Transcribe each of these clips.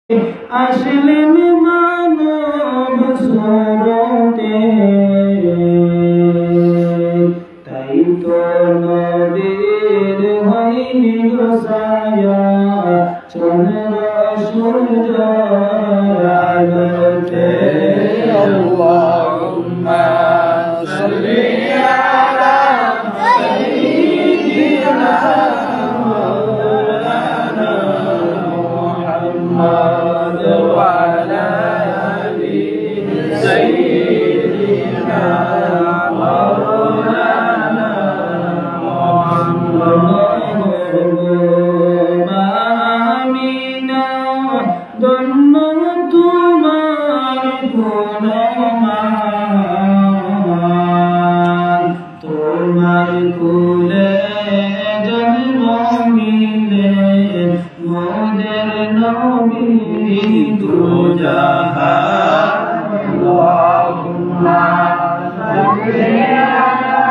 আসলেন মানব সুরতে, তাই তো নবীর হইনি ছায়া চন্দ্র সূর্য আলোতে। আল্লাহুম্মা সাল্লি আলা সাইয়্যিদিনা মাওলানা মুহাম্মদ ওয়া আলা আলি সাইয়্যিদিনা মাওলানা মুহাম্মদ। আমিনা ধন্য তোমার গুণমান, তোমার কুলে জন্ম নিলে মোদের নবী দুজাহান। আল্লাহুম্মা সাল্লি আলা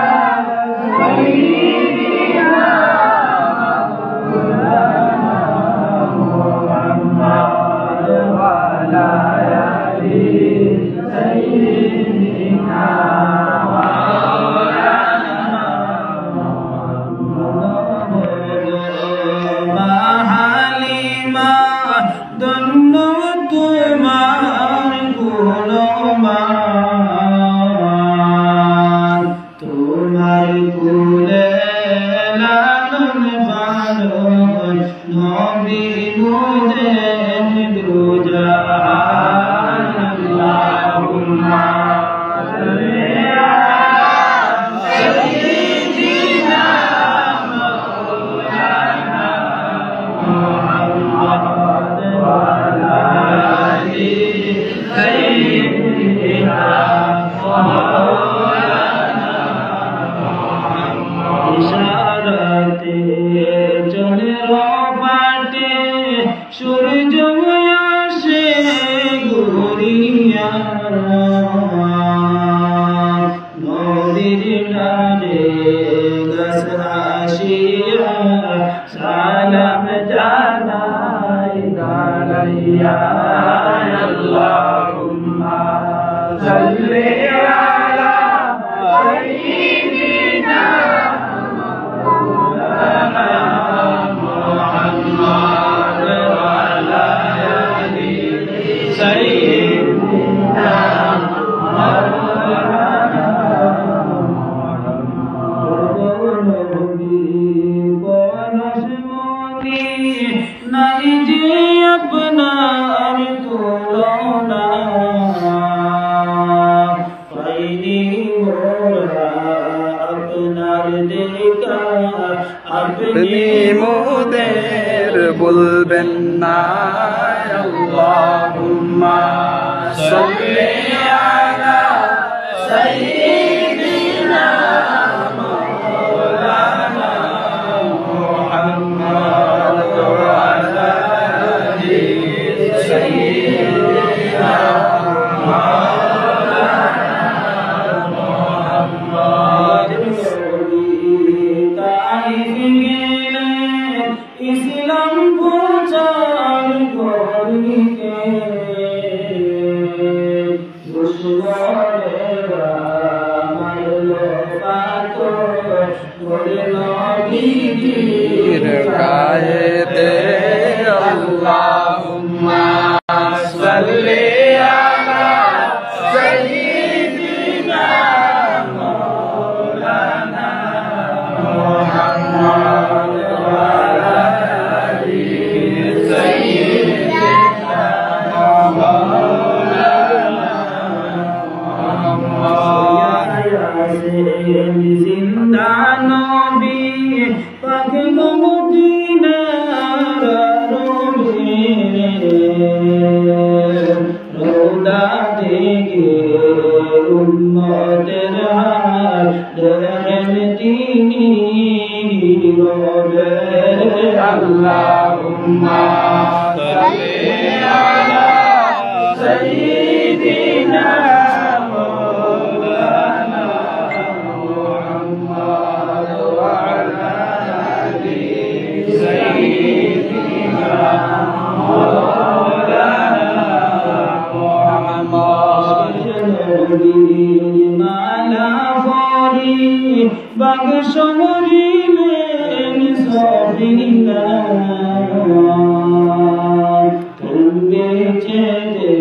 সাইয়্যিদিনা মাওলানা মুহাম্মদ ওয়া আলা আলি সাইয়্যিদিনা মাওলানা মুহাম্মদ। মা হালিমা ধন্য তোমার গুণমান, তোমার কুলে লালন পালন নবী মোদের দুজাহান। আল্লাহুম্মা সাল্লি আলা সাইয়্যিদিনা মাওলানা মুহাম্মদ ওয়া আলা আলি সাইয়্যিদিনা মাওলানা মুহাম্মদ। ইশারাতে চলে রফাটে সূর্য আসে ঘুরিয়া, নদীর ডালে গাছ আসিয়া সালাম জানাই দাঁড়াইয়া। আল্লাহুম্মা সাল্লি আলা সাইয়্যিদিনা মাওলানা মুহাম্মদ ওয়া আলা আলি সাইয়্যিদিনা মাওলানা নাই যে আপনার তুলনা, পাইনি মোরা আপনার দেখা, আপনি মোদের বলবেন না। আল্লাহুম্মা সাল্লি আলা সাইয়্যিদিনা মাওলানা মুহাম্মদ ওয়া আলা আলি সাইয়্যিদিনা মাওলানা মুহাম্মদ। ইসলাম প্রচার করিতে দুশ্মনেরা মারল পাথর, করে নবীর গায়েতে। আল্লাহুম্মা সাল্লি আলা সাইয়্যিদিনা মাওলানা মুহাম্মদ ওয়া আলা আলি সাইয়্যিদিনা মাওলানা মুহাম্মদ। জিন্দা নবী পাক মদিনার রোদা থেকে উম্মতের হাত ধরেন তিনি রবে। আল্লাহুম্মা সাল্লি আলা সাইয়্যিদিনা মাওলানা মুহাম্মদ ওয়া আলা আলি সাইয়্যিদিনা মাওলানা পাক সমরিলেন সবিনা তুমি চেয়ে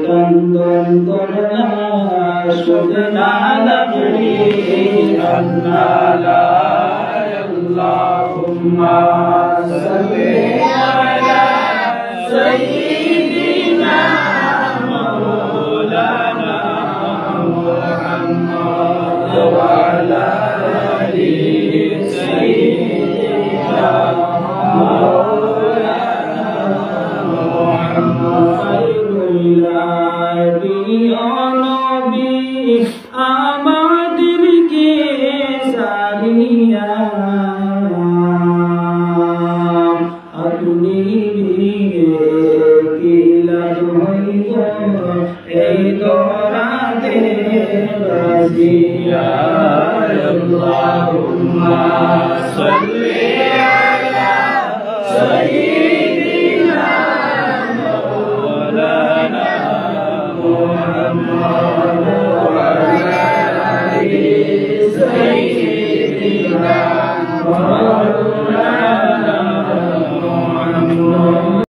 কান্দন করলা শুকনা লাগি আল্লাহ আল্লাহুম্মা সাল্লি আলা সাইয়্যিদিনা মাওলানা মুহাম্মদ ওয়া আলা আলি সাইয়্যিদিনা মাওলানা মুহাম্মদ নবী আমাদেরকে সারিয়া আপনি কিলাদ হইব এই দরাতে বাজিয়া আল্লাহুম্মা সাল্লি আলা সাইয়্যিদিনা মাওলানা মুহাম্মদ ওয়া আলা আলিহি